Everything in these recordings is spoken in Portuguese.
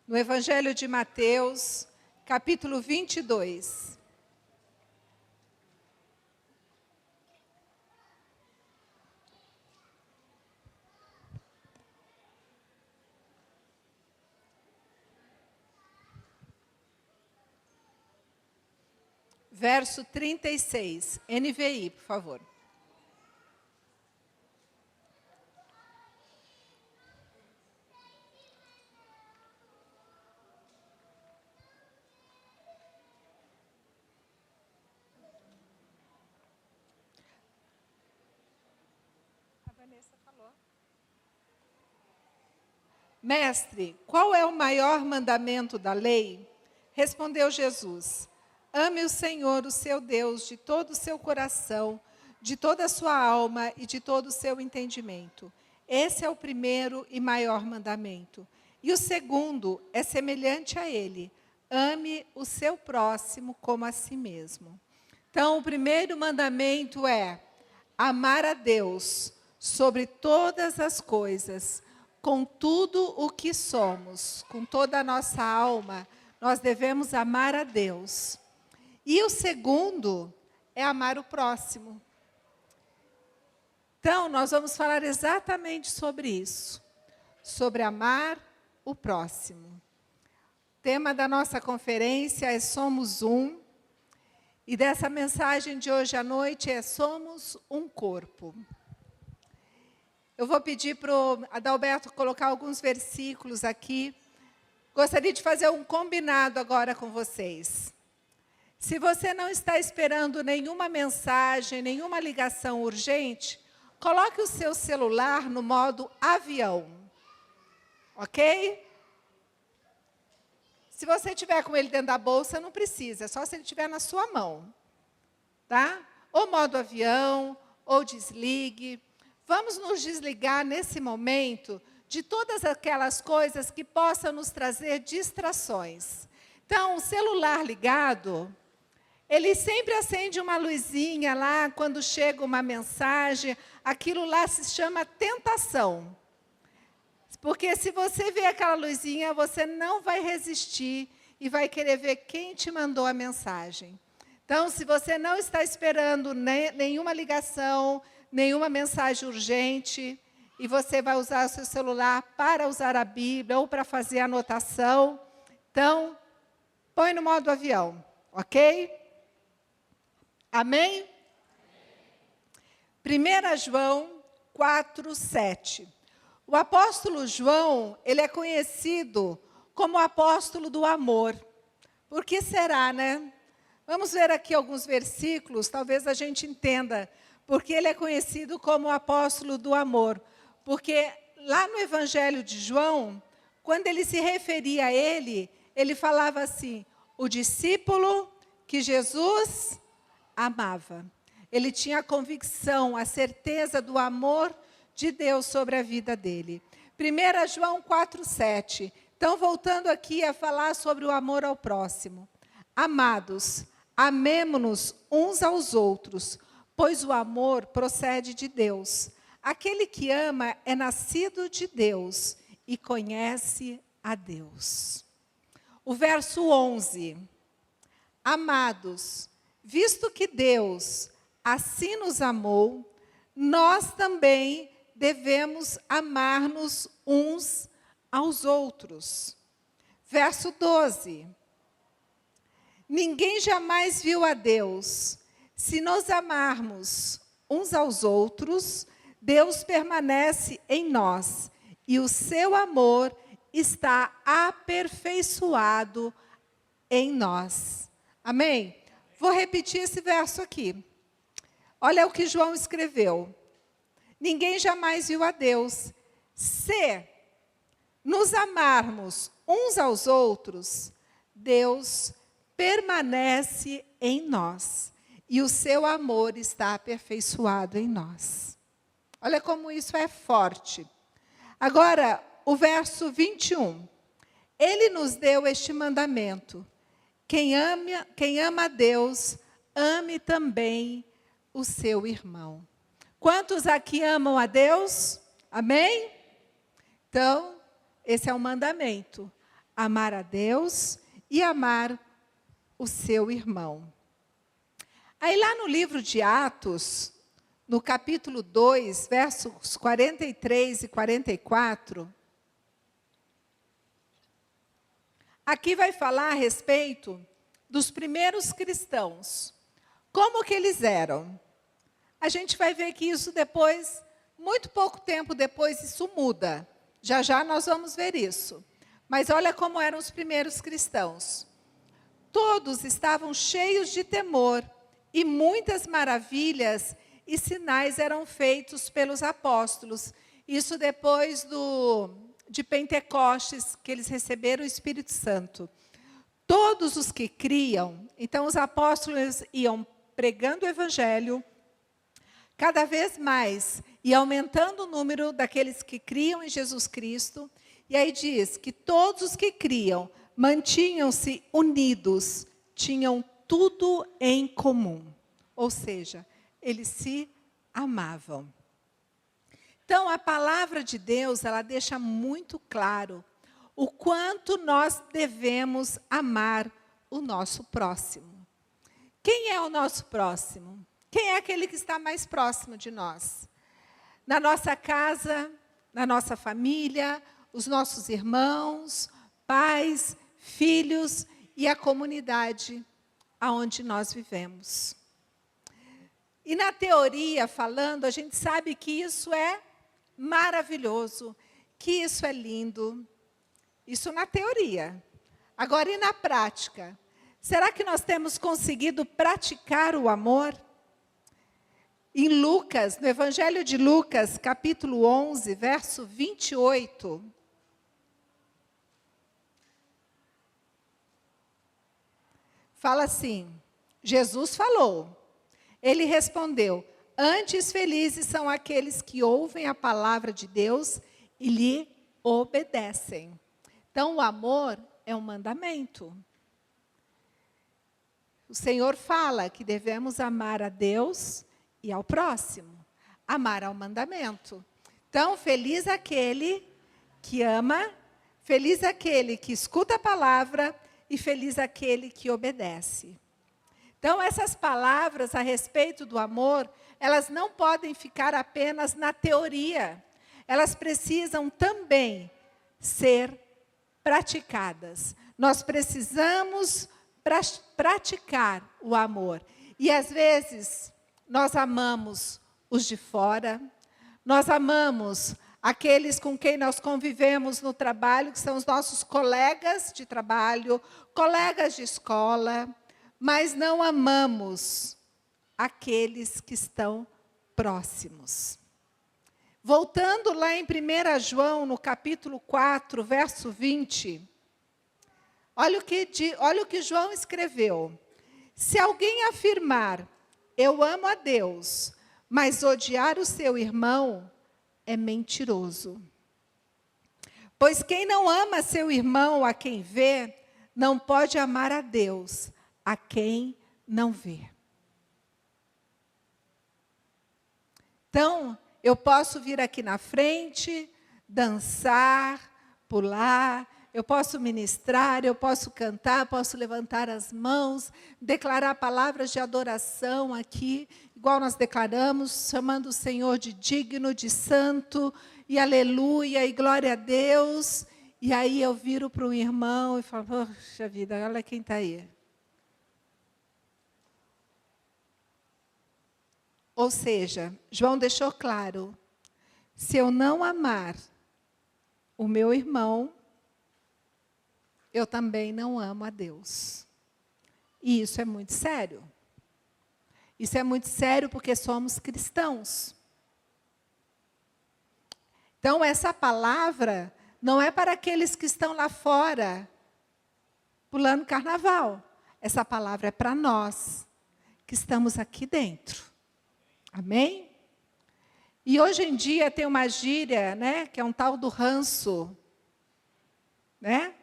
no Evangelho de Mateus, capítulo 22. Verso 36, NVI, por favor. Mestre, qual é o maior mandamento da lei? Respondeu Jesus: ame o Senhor, o seu Deus, de todo o seu coração, de toda a sua alma e de todo o seu entendimento. Esse é o primeiro e maior mandamento. E o segundo é semelhante a ele: ame o seu próximo como a si mesmo. Então, o primeiro mandamento é amar a Deus sobre todas as coisas, com tudo o que somos, com toda a nossa alma, nós devemos amar a Deus. E o segundo é amar o próximo. Então, nós vamos falar exatamente sobre isso, sobre amar o próximo. O tema da nossa conferência é Somos Um, e dessa mensagem de hoje à noite é Somos um Corpo. Eu vou pedir para o Adalberto colocar alguns versículos aqui. Gostaria de fazer um combinado agora com vocês. Se você não está esperando nenhuma mensagem, nenhuma ligação urgente, coloque o seu celular no modo avião. Ok? Se você tiver com ele dentro da bolsa, não precisa, é só se ele estiver na sua mão. Tá? Ou modo avião, ou desligue. Vamos nos desligar nesse momento de todas aquelas coisas que possam nos trazer distrações. Então, o celular ligado, ele sempre acende uma luzinha lá quando chega uma mensagem. Aquilo lá se chama tentação. Porque se você vê aquela luzinha, você não vai resistir e vai querer ver quem te mandou a mensagem. Então, se você não está esperando nenhuma ligação, nenhuma mensagem urgente, e você vai usar o seu celular para usar a Bíblia ou para fazer anotação, então, põe no modo avião, ok? Amém? 1 João 4:7. O apóstolo João, ele é conhecido como o apóstolo do amor. Por que será, né? Vamos ver aqui alguns versículos, talvez a gente entenda porque ele é conhecido como o apóstolo do amor. Porque lá no Evangelho de João, quando ele se referia a ele falava assim: o discípulo que Jesus amava. Ele tinha a convicção, a certeza do amor de Deus sobre a vida dele. 1 João 4:7. Então, voltando aqui a falar sobre o amor ao próximo. Amados, amemo-nos uns aos outros, pois o amor procede de Deus. Aquele que ama é nascido de Deus e conhece a Deus. O verso 11. Amados, visto que Deus assim nos amou, nós também devemos amar-nos uns aos outros. Verso 12. Ninguém jamais viu a Deus. Se nos amarmos uns aos outros, Deus permanece em nós e o seu amor está aperfeiçoado em nós. Amém? Vou repetir esse verso aqui. Olha o que João escreveu. Ninguém jamais viu a Deus. Se nos amarmos uns aos outros, Deus permanece em nós e o seu amor está aperfeiçoado em nós. Olha como isso é forte. Agora, o verso 21. Ele nos deu este mandamento: quem ama a Deus, ame também o seu irmão. Quantos aqui amam a Deus? Amém? Então, esse é o mandamento. amar a Deus e amar o seu irmão. Aí lá no livro de Atos, no capítulo 2, versos 43 e 44, aqui vai falar a respeito dos primeiros cristãos. Como que eles eram? A gente vai ver que isso depois, muito pouco tempo depois, isso muda. Já já nós vamos ver isso. Mas olha como eram os primeiros cristãos. Todos estavam cheios de temor e muitas maravilhas e sinais eram feitos pelos apóstolos. Isso depois de Pentecostes, que eles receberam o Espírito Santo. Todos os que criam, então os apóstolos iam pregando o Evangelho, cada vez mais, e aumentando o número daqueles que criam em Jesus Cristo. E aí diz que todos os que criam mantinham-se unidos, tinham tudo em comum. Ou seja, eles se amavam. Então, a palavra de Deus, ela deixa muito claro o quanto nós devemos amar o nosso próximo. Quem é o nosso próximo? Quem é aquele que está mais próximo de nós? Na nossa casa, na nossa família, os nossos irmãos, pais, filhos e a comunidade aonde nós vivemos. E na teoria, falando, a gente sabe que isso é maravilhoso, que isso é lindo. Isso na teoria. Agora, e na prática? Será que nós temos conseguido praticar o amor? Em Lucas, no Evangelho de Lucas, capítulo 11, verso 28, fala assim, Jesus falou, ele respondeu, antes felizes são aqueles que ouvem a palavra de Deus e lhe obedecem. Então, o amor é um mandamento. O Senhor fala que devemos amar a Deus e ao próximo. Amar ao mandamento. Então, feliz aquele que ama, feliz aquele que escuta a palavra e feliz aquele que obedece. Então, essas palavras a respeito do amor, elas não podem ficar apenas na teoria. Elas precisam também ser praticadas. Nós precisamos praticar o amor. E, às vezes, nós amamos os de fora, nós amamos aqueles com quem nós convivemos no trabalho, que são os nossos colegas de trabalho, colegas de escola, mas não amamos aqueles que estão próximos. Voltando lá em 1 João, no capítulo 4, verso 20, olha o que João escreveu. Se alguém afirmar, eu amo a Deus, mas odiar o seu irmão, é mentiroso. Pois quem não ama seu irmão a quem vê, não pode amar a Deus a quem não vê. Então, eu posso vir aqui na frente, dançar, pular, eu posso ministrar, eu posso cantar, posso levantar as mãos, declarar palavras de adoração aqui, igual nós declaramos, chamando o Senhor de digno, de santo, e aleluia, e glória a Deus. E aí eu viro para um irmão e falo, poxa vida, olha quem está aí. Ou seja, João deixou claro, se eu não amar o meu irmão, eu também não amo a Deus. E isso é muito sério. Isso é muito sério porque somos cristãos. Então, essa palavra não é para aqueles que estão lá fora, pulando carnaval. Essa palavra é para nós, que estamos aqui dentro. Amém? E hoje em dia tem uma gíria, né, que é um tal do ranço. Né?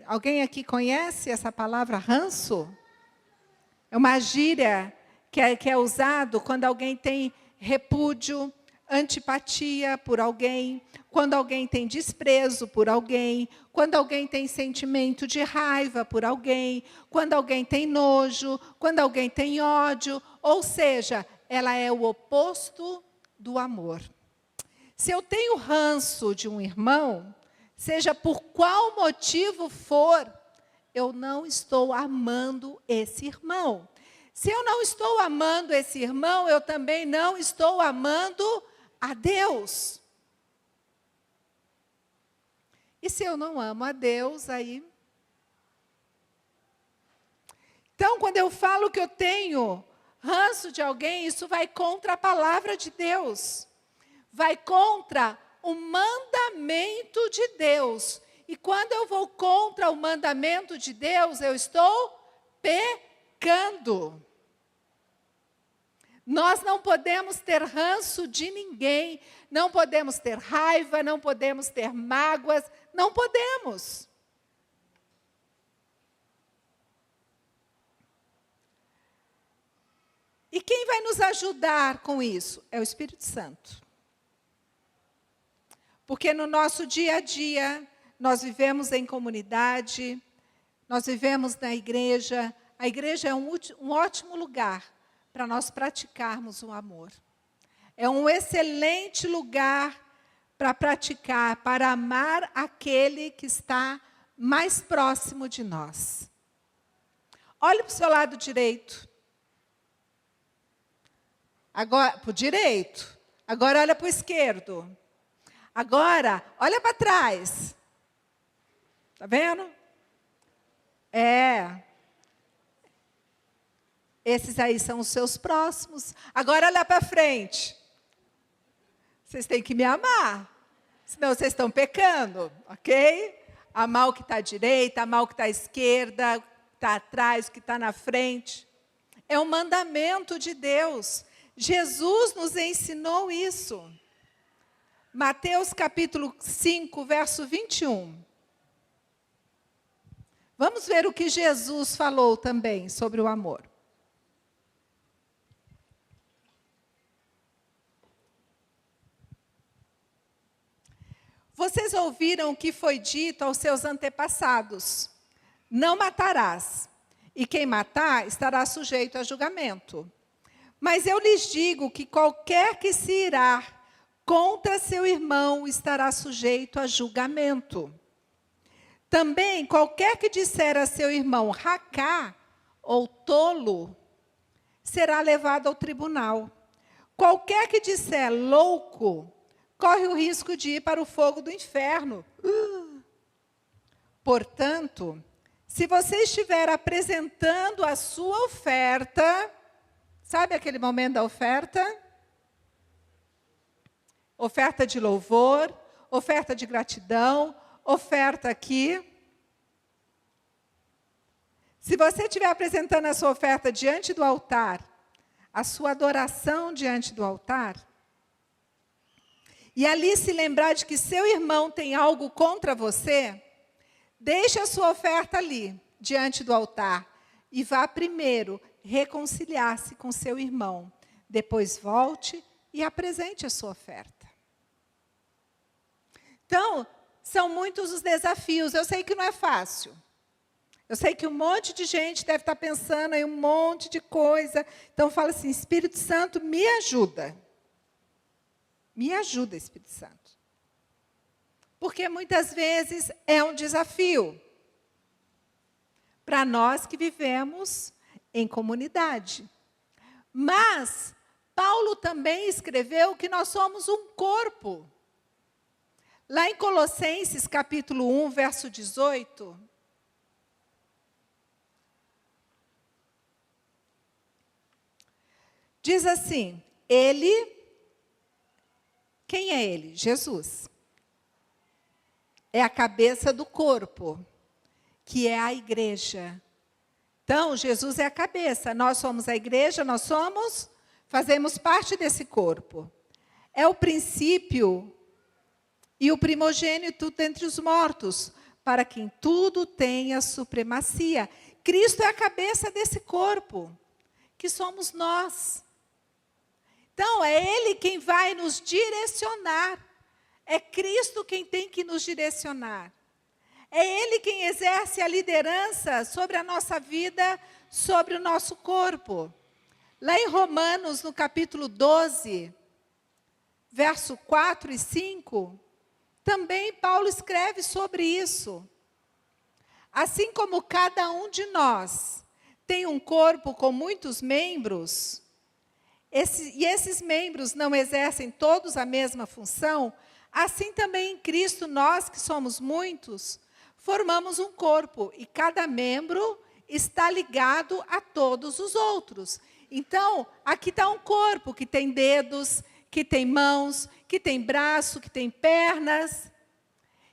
Alguém aqui conhece essa palavra ranço? É uma gíria que é usado quando alguém tem repúdio, antipatia por alguém, quando alguém tem desprezo por alguém, quando alguém tem sentimento de raiva por alguém, quando alguém tem nojo, quando alguém tem ódio, ou seja, ela é o oposto do amor. Se eu tenho ranço de um irmão, seja por qual motivo for, eu não estou amando esse irmão. Se eu não estou amando esse irmão, eu também não estou amando a Deus. E se eu não amo a Deus, aí... Então, quando eu falo que eu tenho ranço de alguém, isso vai contra a palavra de Deus. Vai contra o mandamento de Deus. E quando eu vou contra o mandamento de Deus, eu estou pecando. Nós não podemos ter ranço de ninguém, não podemos ter raiva, não podemos ter mágoas, não podemos. E quem vai nos ajudar com isso? É o Espírito Santo. Porque no nosso dia a dia, nós vivemos em comunidade, nós vivemos na igreja. A igreja é um ótimo lugar para nós praticarmos o amor. É um excelente lugar para praticar, para amar aquele que está mais próximo de nós. Olhe para o seu lado direito. Agora, para o direito. Agora olha para o esquerdo. Agora, olha para trás. Está vendo? Esses aí são os seus próximos. Agora olha para frente. Vocês têm que me amar. Senão vocês estão pecando, ok? Amar o que está à direita, amar o que está à esquerda, o que está atrás, o que está na frente. É um mandamento de Deus. Jesus nos ensinou isso. Mateus capítulo 5, verso 21. Vamos ver o que Jesus falou também sobre o amor. Vocês ouviram o que foi dito aos seus antepassados: não matarás, e quem matar estará sujeito a julgamento. Mas eu lhes digo que qualquer que se irar contra seu irmão estará sujeito a julgamento. Também, qualquer que disser a seu irmão racá ou tolo, será levado ao tribunal. Qualquer que disser louco, corre o risco de ir para o fogo do inferno. Portanto, se você estiver apresentando a sua oferta, sabe aquele momento da oferta? Oferta de louvor, oferta de gratidão, oferta aqui. Se você estiver apresentando a sua oferta diante do altar, a sua adoração diante do altar, e ali se lembrar de que seu irmão tem algo contra você, deixe a sua oferta ali, diante do altar, e vá primeiro reconciliar-se com seu irmão. Depois volte e apresente a sua oferta. Então, são muitos os desafios. Eu sei que não é fácil. Eu sei que um monte de gente deve estar pensando em um monte de coisa. Então, fala assim: Espírito Santo, me ajuda. Me ajuda, Espírito Santo. Porque muitas vezes é um desafio para nós que vivemos em comunidade. Mas Paulo também escreveu que nós somos um corpo. Lá em Colossenses, capítulo 1, verso 18, diz assim: ele, quem é ele? Jesus. É a cabeça do corpo, que é a igreja. Então, Jesus é a cabeça, nós somos a igreja, fazemos parte desse corpo. É o princípio e o primogênito dentre os mortos, para que em tudo tenha supremacia. Cristo é a cabeça desse corpo, que somos nós. Então, é Ele quem vai nos direcionar. É Cristo quem tem que nos direcionar. É Ele quem exerce a liderança sobre a nossa vida, sobre o nosso corpo. Lá em Romanos, no capítulo 12, verso 4 e 5, também Paulo escreve sobre isso. Assim como cada um de nós tem um corpo com muitos membros, e esses membros não exercem todos a mesma função, assim também em Cristo, nós que somos muitos, formamos um corpo, e cada membro está ligado a todos os outros. Então, aqui está um corpo que tem dedos, que tem mãos, que tem braço, que tem pernas.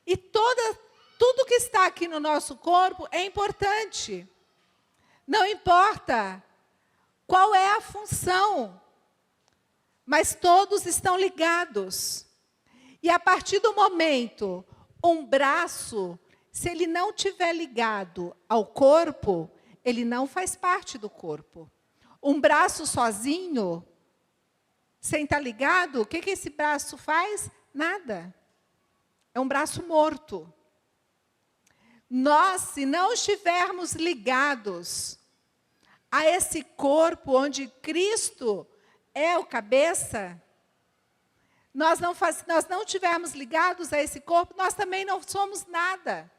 E tudo que está aqui no nosso corpo é importante. Não importa qual é a função, mas todos estão ligados. E a partir do momento, um braço, se ele não estiver ligado ao corpo, ele não faz parte do corpo. Um braço sozinho, sem estar ligado, o que esse braço faz? Nada. É um braço morto. Nós, se não estivermos ligados a esse corpo onde Cristo é o cabeça, nós não estivermos ligados a esse corpo, nós também não somos nada.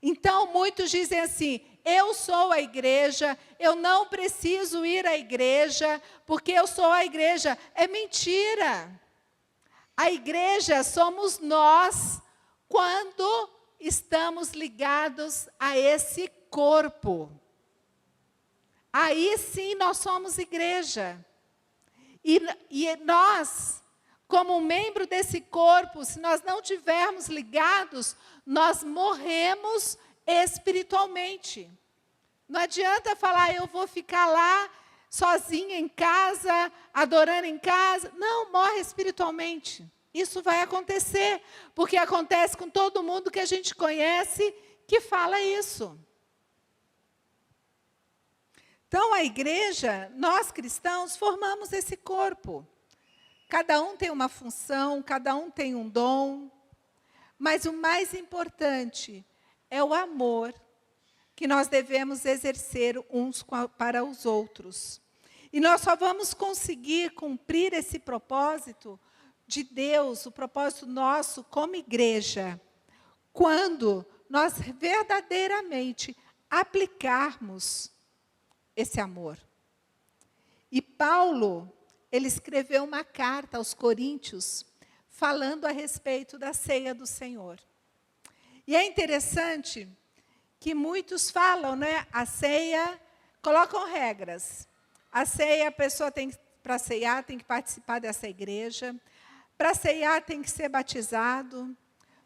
Então, muitos dizem assim, eu sou a igreja, eu não preciso ir à igreja, porque eu sou a igreja. É mentira. A igreja somos nós, quando estamos ligados a esse corpo. Aí sim nós somos igreja. E nós, como um membro desse corpo, se nós não tivermos ligados, nós morremos espiritualmente. Não adianta falar, eu vou ficar lá, sozinha em casa, adorando em casa. Não, morre espiritualmente. Isso vai acontecer, porque acontece com todo mundo que a gente conhece que fala isso. Então, a igreja, nós cristãos, formamos esse corpo. Cada um tem uma função, cada um tem um dom. Mas o mais importante é o amor que nós devemos exercer uns para os outros. E nós só vamos conseguir cumprir esse propósito de Deus, o propósito nosso como igreja, quando nós verdadeiramente aplicarmos esse amor. E Paulo, ele escreveu uma carta aos Coríntios, falando a respeito da ceia do Senhor. E é interessante que muitos falam, né? A ceia, colocam regras. A ceia, a pessoa tem, para ceiar, tem que participar dessa igreja. Para ceiar, tem que ser batizado.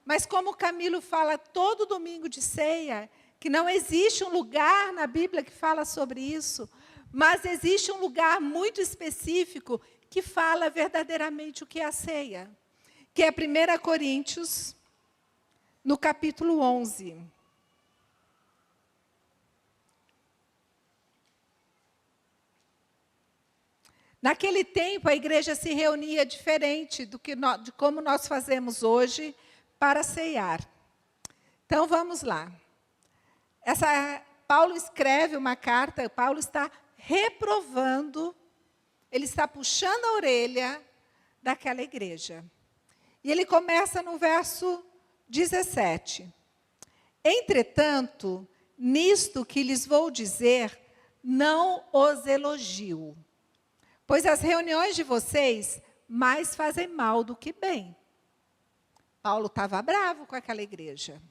Mas como o Camilo fala todo domingo de ceia, que não existe um lugar na Bíblia que fala sobre isso, mas existe um lugar muito específico que fala verdadeiramente o que é a ceia, que é 1 Coríntios, no capítulo 11. Naquele tempo, a igreja se reunia diferente de como nós fazemos hoje para ceiar. Então, vamos lá. Paulo escreve uma carta, Paulo está reprovando, ele está puxando a orelha daquela igreja. E ele começa no verso 17. Entretanto, nisto que lhes vou dizer, não os elogio. Pois as reuniões de vocês mais fazem mal do que bem. Paulo estava bravo com aquela igreja.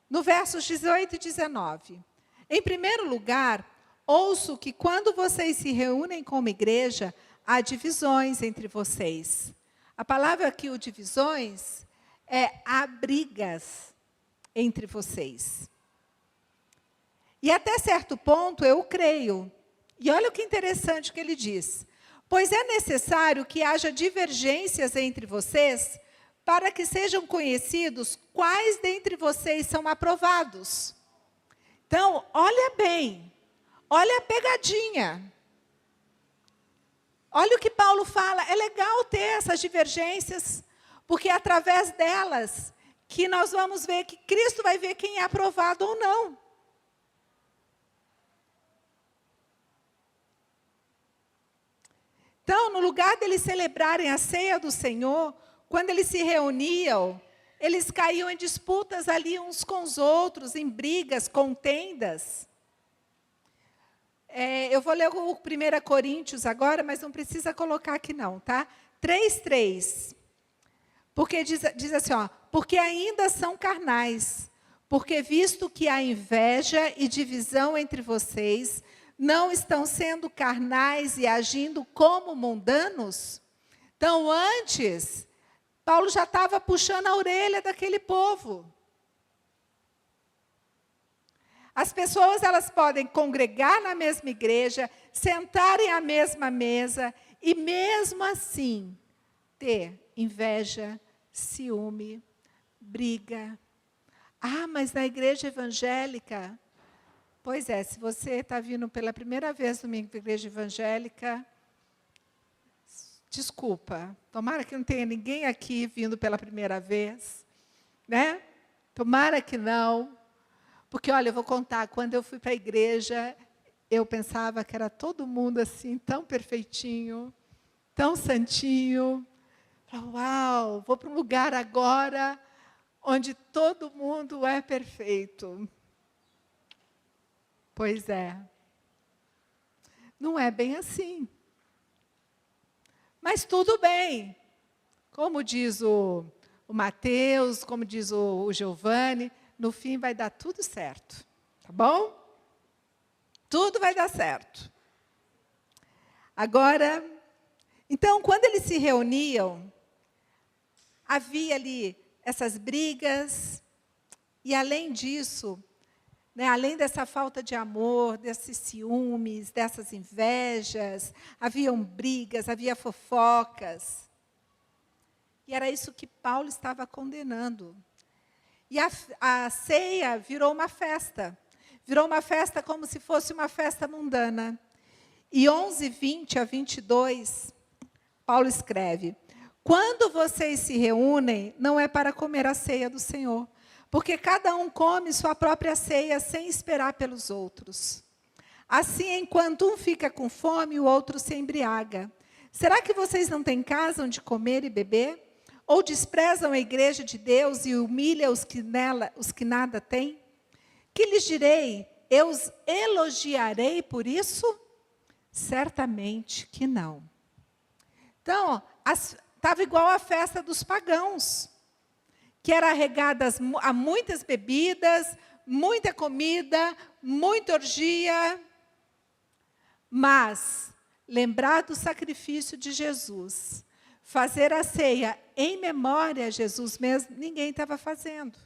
No versos 18 e 19. Em primeiro lugar, ouço que quando vocês se reúnem como igreja, há divisões entre vocês. A palavra aqui, o divisões, há brigas entre vocês. E até certo ponto eu creio. E olha o que interessante que ele diz. Pois é necessário que haja divergências entre vocês, para que sejam conhecidos quais dentre vocês são aprovados. Então, olha bem, olha a pegadinha. Olha o que Paulo fala, é legal ter essas divergências, porque é através delas que nós vamos ver, que Cristo vai ver quem é aprovado ou não. Então, no lugar deles celebrarem a ceia do Senhor, quando eles se reuniam, eles caíam em disputas ali uns com os outros, em brigas, contendas. Eu vou ler o 1 Coríntios agora, mas não precisa colocar aqui não, tá? 3:3. Porque diz assim, ó, porque ainda são carnais, porque visto que há inveja e divisão entre vocês, não estão sendo carnais e agindo como mundanos? Então, antes, Paulo já estava puxando a orelha daquele povo. As pessoas, elas podem congregar na mesma igreja, sentarem à mesma mesa, e mesmo assim, ter inveja, ciúme, briga. Ah, mas na igreja evangélica... Pois é, se você está vindo pela primeira vez numa igreja evangélica, desculpa, tomara que não tenha ninguém aqui vindo pela primeira vez, né? Tomara que não, porque, olha, eu vou contar, quando eu fui para a igreja, eu pensava que era todo mundo assim, tão perfeitinho, tão santinho. Uau, vou para um lugar agora onde todo mundo é perfeito. Pois é. Não é bem assim. Mas tudo bem. Como diz o Mateus, como diz o Giovanni, no fim vai dar tudo certo. Tá bom? Tudo vai dar certo. Agora, então, quando eles se reuniam, havia ali essas brigas, e além disso, além dessa falta de amor, desses ciúmes, dessas invejas, haviam brigas, havia fofocas. E era isso que Paulo estava condenando. E a ceia virou uma festa. Virou uma festa como se fosse uma festa mundana. E 11:20-22, Paulo escreve: quando vocês se reúnem, não é para comer a ceia do Senhor, porque cada um come sua própria ceia sem esperar pelos outros. Assim, enquanto um fica com fome, o outro se embriaga. Será que vocês não têm casa onde comer e beber? Ou desprezam a igreja de Deus e humilham os que nada têm? Que lhes direi? Eu os elogiarei por isso? Certamente que não. Então, estava igual a festa dos pagãos, que era regada a muitas bebidas, muita comida, muita orgia. Mas, lembrar do sacrifício de Jesus, fazer a ceia em memória a Jesus mesmo, ninguém estava fazendo.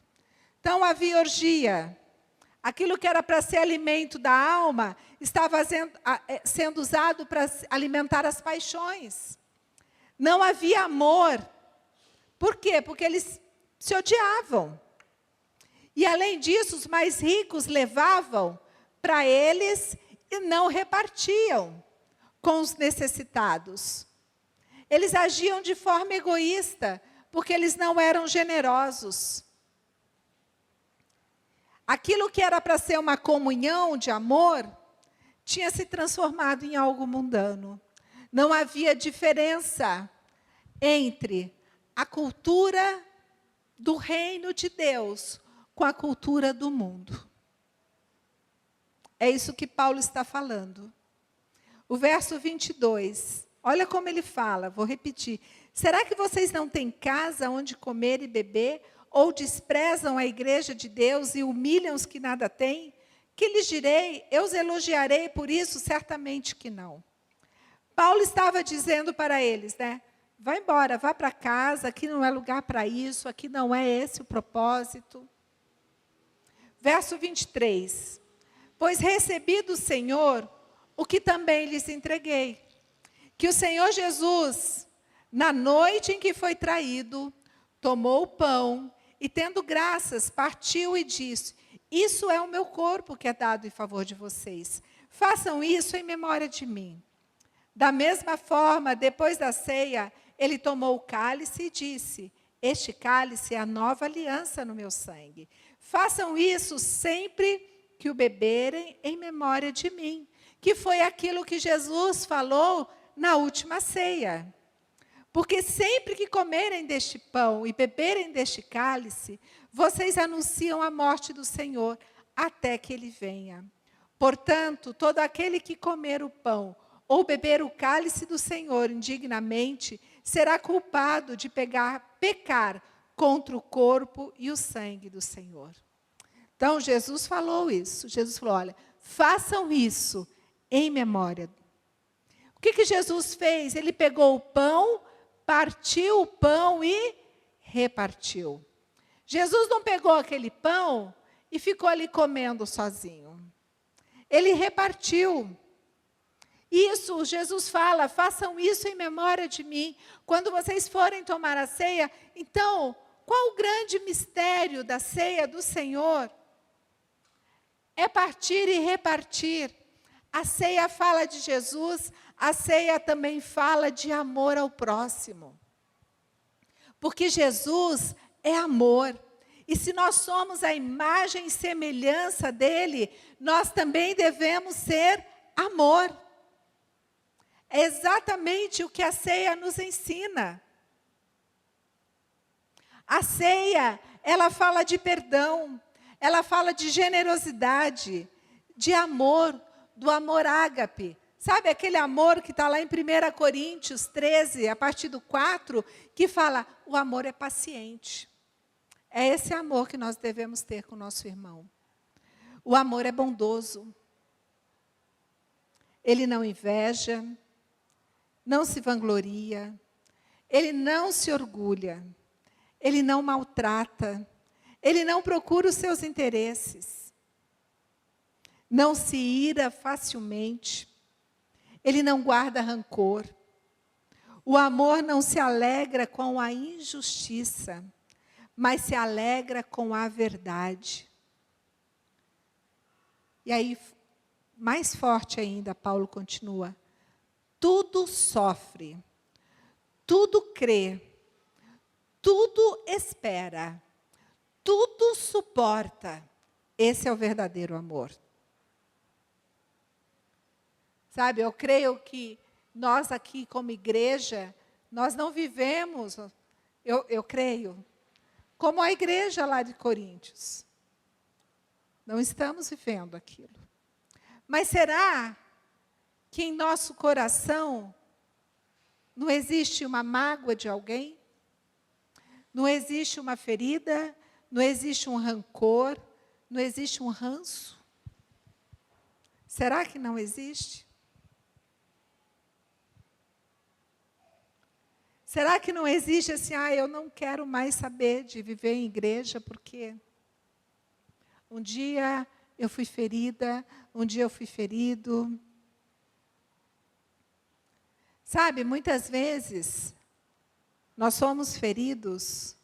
Então, havia orgia. Aquilo que era para ser alimento da alma, estava sendo usado para alimentar as paixões. Não havia amor. Por quê? Porque eles se odiavam. E, além disso, os mais ricos levavam para eles e não repartiam com os necessitados. Eles agiam de forma egoísta, porque eles não eram generosos. Aquilo que era para ser uma comunhão de amor, tinha se transformado em algo mundano. Não havia diferença entre a cultura do reino de Deus com a cultura do mundo. É isso que Paulo está falando. O verso 22, olha como ele fala, vou repetir. Será que vocês não têm casa onde comer e beber? Ou desprezam a igreja de Deus e humilham os que nada têm? Que lhes direi? Eu os elogiarei por isso? Certamente que não. Paulo estava dizendo para eles, vai embora, vá para casa, aqui não é lugar para isso, aqui não é esse o propósito. Verso 23. Pois recebi do Senhor o que também lhes entreguei. Que o Senhor Jesus, na noite em que foi traído, tomou o pão e, tendo graças, partiu e disse: isso é o meu corpo que é dado em favor de vocês. Façam isso em memória de mim. Da mesma forma, depois da ceia, ele tomou o cálice e disse: este cálice é a nova aliança no meu sangue. Façam isso sempre que o beberem em memória de mim. Que foi aquilo que Jesus falou na última ceia. Porque sempre que comerem deste pão e beberem deste cálice, vocês anunciam a morte do Senhor até que ele venha. Portanto, todo aquele que comer o pão ou beber o cálice do Senhor indignamente, será culpado de pecar contra o corpo e o sangue do Senhor. Então, Jesus falou isso. Jesus falou, olha, façam isso em memória. O que Jesus fez? Ele pegou o pão, partiu o pão e repartiu. Jesus não pegou aquele pão e ficou ali comendo sozinho. Ele repartiu. Isso, Jesus fala, façam isso em memória de mim. Quando vocês forem tomar a ceia, então, qual o grande mistério da ceia do Senhor? É partir e repartir. A ceia fala de Jesus, a ceia também fala de amor ao próximo. Porque Jesus é amor. E se nós somos a imagem e semelhança dele, nós também devemos ser amor. É exatamente o que a ceia nos ensina. A ceia, ela fala de perdão, ela fala de generosidade, de amor, do amor ágape. Sabe aquele amor que está lá em 1 Coríntios 13, a partir do 4, que fala, o amor é paciente. É esse amor que nós devemos ter com o nosso irmão. O amor é bondoso. Ele não inveja, não se vangloria, ele não se orgulha, ele não maltrata, ele não procura os seus interesses, não se ira facilmente, ele não guarda rancor. O amor não se alegra com a injustiça, mas se alegra com a verdade. E aí, mais forte ainda, Paulo continua. Tudo sofre, tudo crê, tudo espera, tudo suporta. Esse é o verdadeiro amor. Sabe, eu creio que nós aqui como igreja, nós não vivemos, eu creio, como a igreja lá de Coríntios. Não estamos vivendo aquilo. Mas será que em nosso coração não existe uma mágoa de alguém? Não existe uma ferida? Não existe um rancor? Não existe um ranço? Será que não existe? Será que não existe assim, eu não quero mais saber de viver em igreja, porque um dia eu fui ferida, um dia eu fui ferido. Sabe, muitas vezes, nós somos feridos,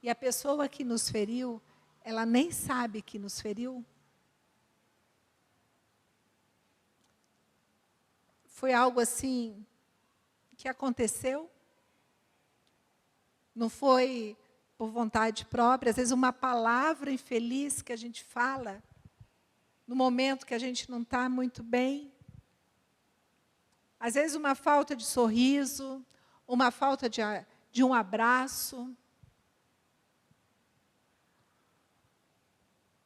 e a pessoa que nos feriu, ela nem sabe que nos feriu. Foi algo assim, que aconteceu. Não foi por vontade própria, às vezes uma palavra infeliz que a gente fala, no momento que a gente não está muito bem. Às vezes uma falta de sorriso, uma falta de um abraço.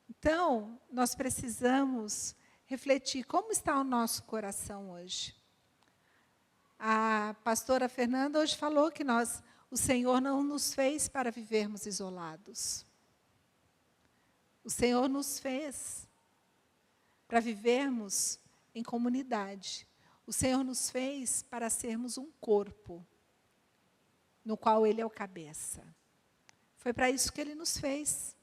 Então, nós precisamos refletir como está o nosso coração hoje. A pastora Fernanda hoje falou que o Senhor não nos fez para vivermos isolados. O Senhor nos fez para vivermos em comunidade. O Senhor nos fez para sermos um corpo, no qual Ele é o cabeça. Foi para isso que Ele nos fez.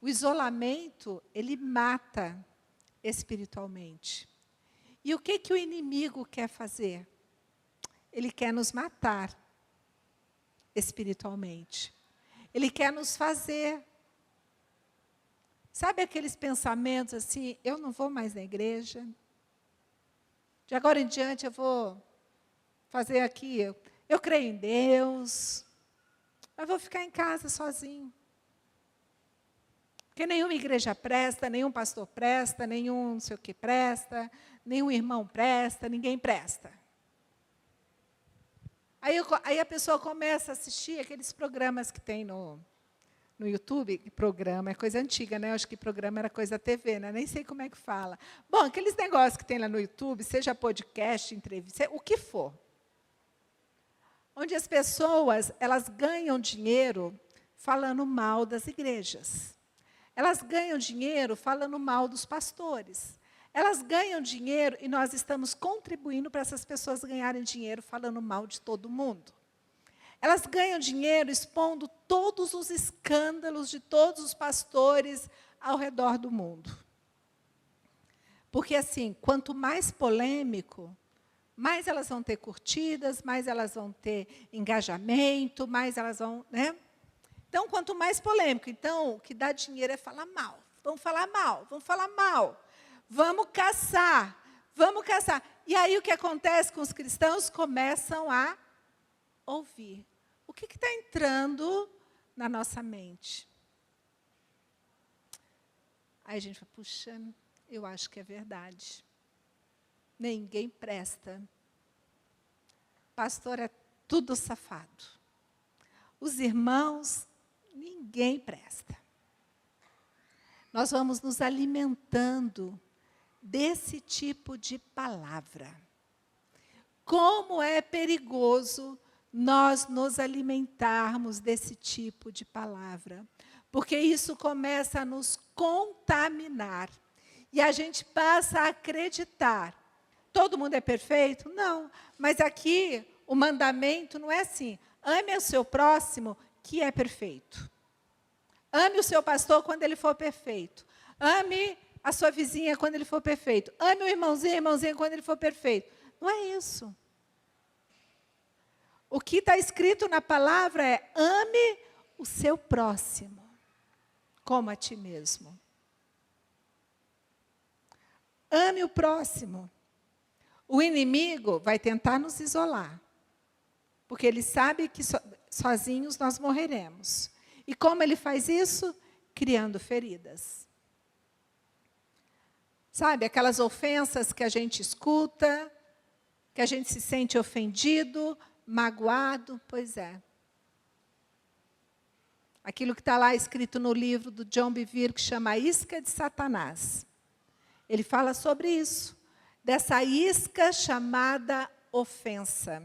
O isolamento, ele mata espiritualmente. E o que o inimigo quer fazer? Ele quer nos matar espiritualmente. Ele quer nos fazer. Sabe aqueles pensamentos assim, eu não vou mais na igreja? De agora em diante eu vou fazer aqui, eu creio em Deus, mas vou ficar em casa sozinho. Porque nenhuma igreja presta, nenhum pastor presta, nenhum não sei o que presta, nenhum irmão presta, ninguém presta. Aí a pessoa começa a assistir aqueles programas que tem no YouTube. Programa é coisa antiga, né? Eu acho que programa era coisa TV, né? Nem sei como é que fala. Bom, aqueles negócios que tem lá no YouTube, seja podcast, entrevista, o que for. Onde as pessoas, elas ganham dinheiro falando mal das igrejas. Elas ganham dinheiro falando mal dos pastores. Elas ganham dinheiro e nós estamos contribuindo para essas pessoas ganharem dinheiro falando mal de todo mundo. Elas ganham dinheiro expondo todos os escândalos de todos os pastores ao redor do mundo. Porque, assim, quanto mais polêmico, mais elas vão ter curtidas, mais elas vão ter engajamento, mais elas vão, né? Então, quanto mais polêmico, então, o que dá dinheiro é falar mal. Vamos falar mal, vamos falar mal. Vamos caçar, vamos caçar. E aí o que acontece com os cristãos? Começam a ouvir. O que está entrando na nossa mente? Aí a gente fala, puxa, eu acho que é verdade. Ninguém presta. Pastor é tudo safado. Os irmãos, ninguém presta. Nós vamos nos alimentando desse tipo de palavra. Como é perigoso nós nos alimentarmos desse tipo de palavra, porque isso começa a nos contaminar. E a gente passa a acreditar. Todo mundo é perfeito? Não. Mas aqui, o mandamento não é assim. Ame o seu próximo, que é perfeito. Ame o seu pastor quando ele for perfeito. Ame a sua vizinha quando ele for perfeito. Ame o irmãozinho, a irmãzinha quando ele for perfeito. Não é isso. O que está escrito na palavra é: ame o seu próximo, como a ti mesmo. Ame o próximo. O inimigo vai tentar nos isolar, porque ele sabe que sozinhos nós morreremos. E como ele faz isso? Criando feridas. Sabe, aquelas ofensas que a gente escuta, que a gente se sente ofendido, magoado, pois é. Aquilo que está lá escrito no livro do John Bevere, que chama A Isca de Satanás. Ele fala sobre isso, dessa isca chamada ofensa.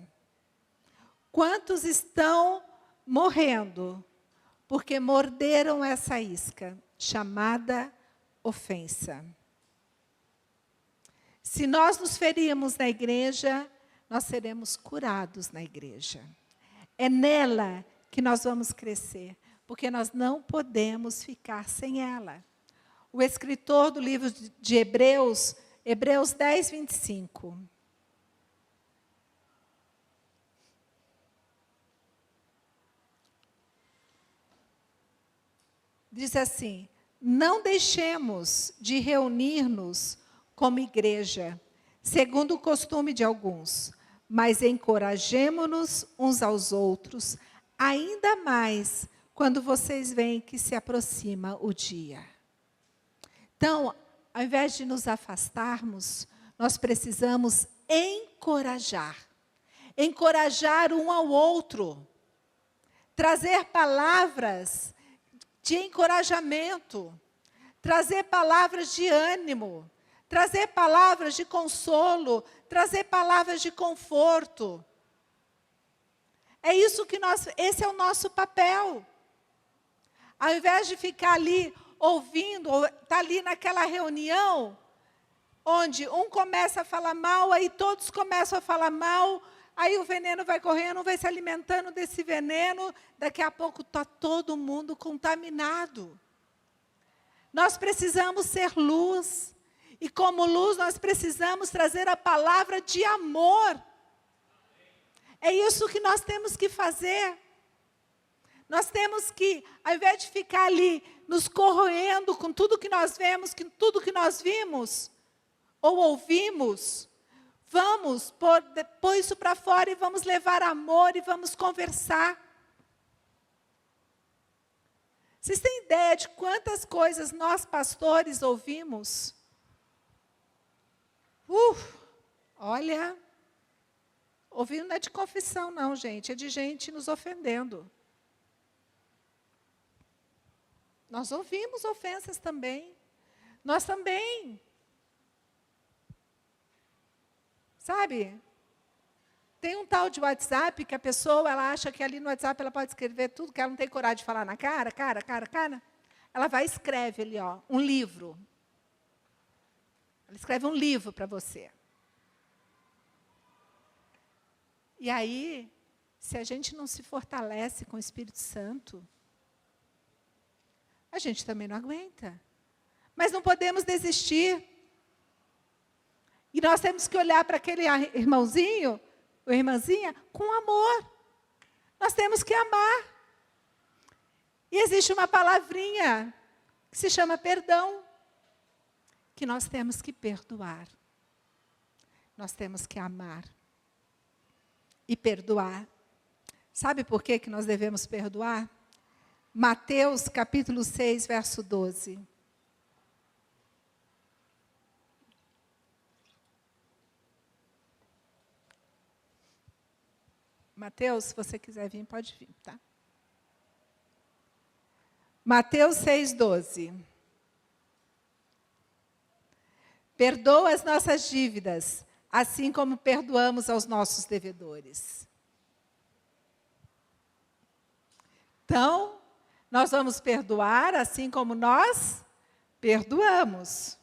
Quantos estão morrendo porque morderam essa isca chamada ofensa? Se nós nos ferirmos na igreja, nós seremos curados na igreja. É nela que nós vamos crescer, porque nós não podemos ficar sem ela. O escritor do livro de Hebreus, Hebreus 10, 25. Diz assim: não deixemos de reunir-nos como igreja, segundo o costume de alguns, mas encorajemo-nos uns aos outros, ainda mais quando vocês veem que se aproxima o dia. Então, ao invés de nos afastarmos, nós precisamos encorajar. Encorajar um ao outro. Trazer palavras de encorajamento. Trazer palavras de ânimo. Trazer palavras de consolo. Trazer palavras de conforto. É isso que esse é o nosso papel. Ao invés de ficar ali ouvindo, ou está ali naquela reunião, onde um começa a falar mal, aí todos começam a falar mal, aí o veneno vai correndo, vai se alimentando desse veneno, daqui a pouco está todo mundo contaminado. Nós precisamos ser luz, e como luz nós precisamos trazer a palavra de amor. É isso que nós temos que fazer. Nós temos que, ao invés de ficar ali nos corroendo com tudo que nós vemos, com tudo que nós vimos ou ouvimos, Vamos pôr isso para fora e vamos levar amor e vamos conversar. Vocês têm ideia de quantas coisas nós, pastores, ouvimos? Olha, ouvindo não é de confissão, não, gente. É de gente nos ofendendo. Nós ouvimos ofensas também. Nós também. Sabe? Tem um tal de WhatsApp que a pessoa, ela acha que ali no WhatsApp ela pode escrever tudo, que ela não tem coragem de falar na cara. Ela vai e escreve ali, ó, um livro. Ela escreve um livro para você. E aí, se a gente não se fortalece com o Espírito Santo, a gente também não aguenta. Mas não podemos desistir. E nós temos que olhar para aquele irmãozinho, ou irmãzinha, com amor. Nós temos que amar. E existe uma palavrinha que se chama perdão, que nós temos que perdoar. Nós temos que amar e perdoar. Sabe por que nós devemos perdoar? Mateus capítulo 6, verso 12. Mateus, se você quiser vir, pode vir, tá? Mateus 6, 12. Perdoa as nossas dívidas, assim como perdoamos aos nossos devedores. Então, nós vamos perdoar assim como nós perdoamos.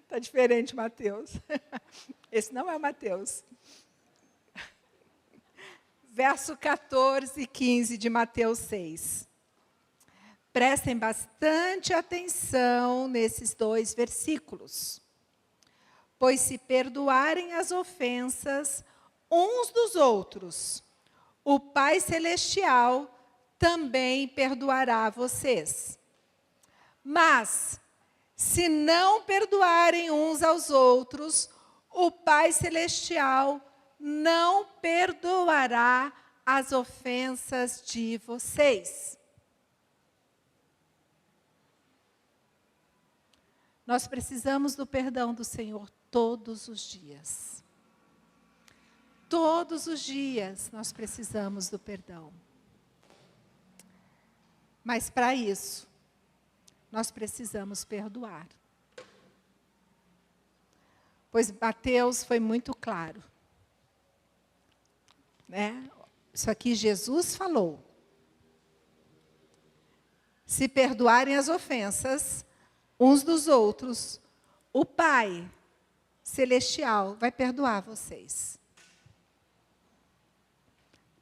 Está diferente, Mateus. Esse não é o Mateus. Verso 14 e 15 de Mateus 6. Prestem bastante atenção nesses dois versículos. Pois se perdoarem as ofensas uns dos outros, o Pai Celestial também perdoará vocês. Mas, se não perdoarem uns aos outros, o Pai Celestial não perdoará as ofensas de vocês. Nós precisamos do perdão do Senhor todos os dias. Todos os dias nós precisamos do perdão. Mas para isso, nós precisamos perdoar. Pois Mateus foi muito claro. Né? Isso aqui Jesus falou. Se perdoarem as ofensas uns dos outros, o Pai Celestial vai perdoar vocês.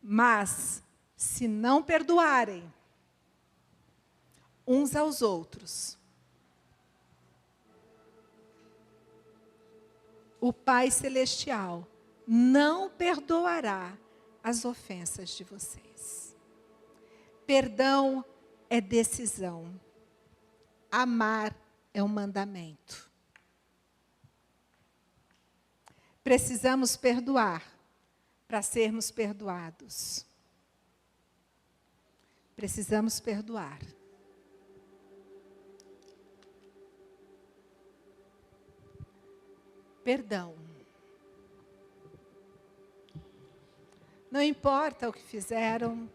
Mas, se não perdoarem uns aos outros, o Pai Celestial não perdoará as ofensas de vocês. Perdão é decisão. Amar é um mandamento. Precisamos perdoar para sermos perdoados. Precisamos perdoar. Perdão. Não importa o que fizeram.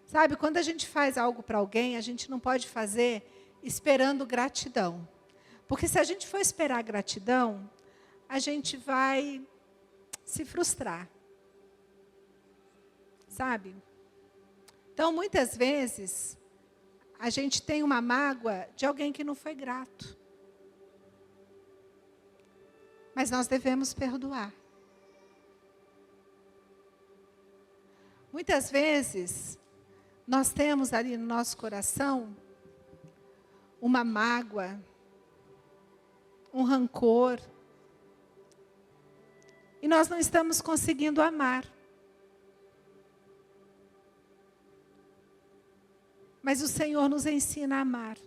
Sabe, quando a gente faz algo para alguém, a gente não pode fazer esperando gratidão. Porque se a gente for esperar gratidão, a gente vai se frustrar. Sabe? Então, muitas vezes, a gente tem uma mágoa de alguém que não foi grato. Mas nós devemos perdoar. Muitas vezes, nós temos ali no nosso coração uma mágoa um rancor. E nós não estamos conseguindo amar. Mas o Senhor nos ensina a amar.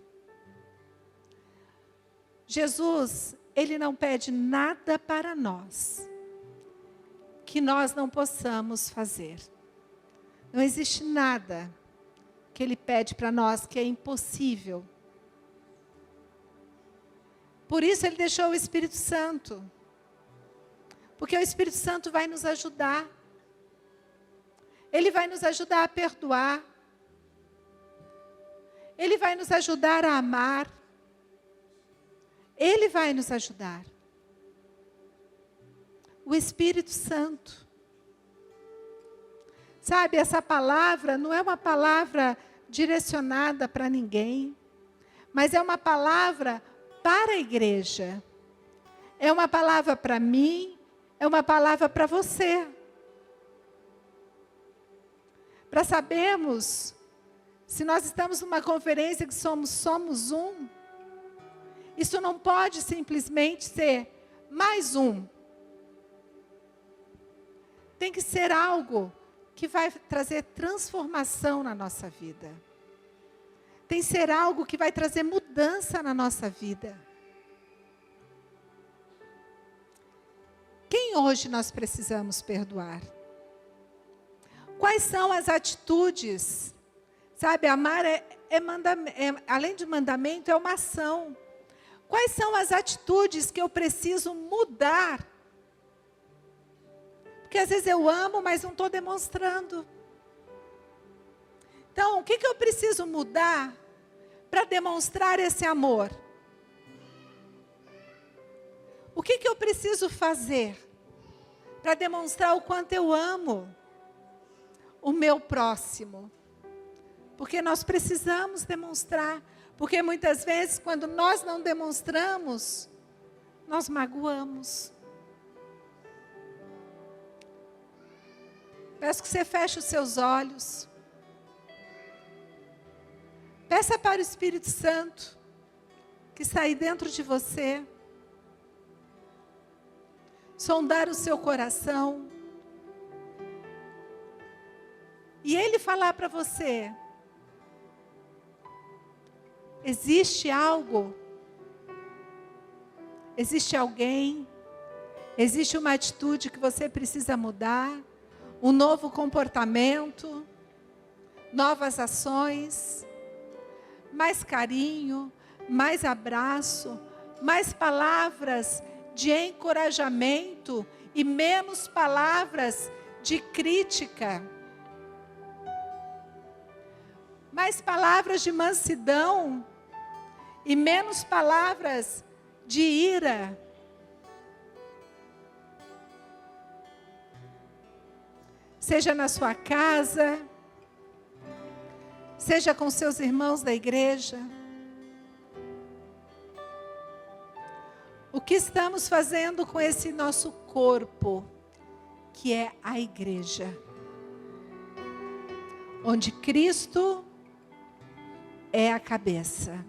Jesus, Ele não pede nada para nós que nós não possamos fazer. Não existe nada que Ele pede para nós que é impossível. Por isso Ele deixou o Espírito Santo. Porque o Espírito Santo vai nos ajudar. Ele vai nos ajudar a perdoar. Ele vai nos ajudar a amar. Ele vai nos ajudar. O Espírito Santo. Sabe, essa palavra não é uma palavra direcionada para ninguém, mas é uma palavra para a igreja. É uma palavra para mim, é uma palavra para você. Para sabermos se nós estamos numa conferência que somos um, isso não pode simplesmente ser mais um. Tem que ser algo que vai trazer transformação na nossa vida. Tem que ser algo que vai trazer mudança na nossa vida. Quem hoje nós precisamos perdoar? Quais são as atitudes? Sabe, amar além de mandamento, é uma ação. Quais são as atitudes que eu preciso mudar? Porque às vezes eu amo, mas não estou demonstrando. Então, o que eu preciso mudar para demonstrar esse amor? O que eu preciso fazer para demonstrar o quanto eu amo o meu próximo? Porque nós precisamos demonstrar. Porque muitas vezes, quando nós não demonstramos, nós magoamos. Peço que você feche os seus olhos. Peça para o Espírito Santo que está aí dentro de você sondar o seu coração e Ele falar para você: existe algo, existe alguém, existe uma atitude que você precisa mudar, um novo comportamento, novas ações, mais carinho, mais abraço, mais palavras de encorajamento e menos palavras de crítica. Mais palavras de mansidão e menos palavras de ira. Seja na sua casa, seja com seus irmãos da igreja. O que estamos fazendo com esse nosso corpo, que é a igreja, onde Cristo é a cabeça.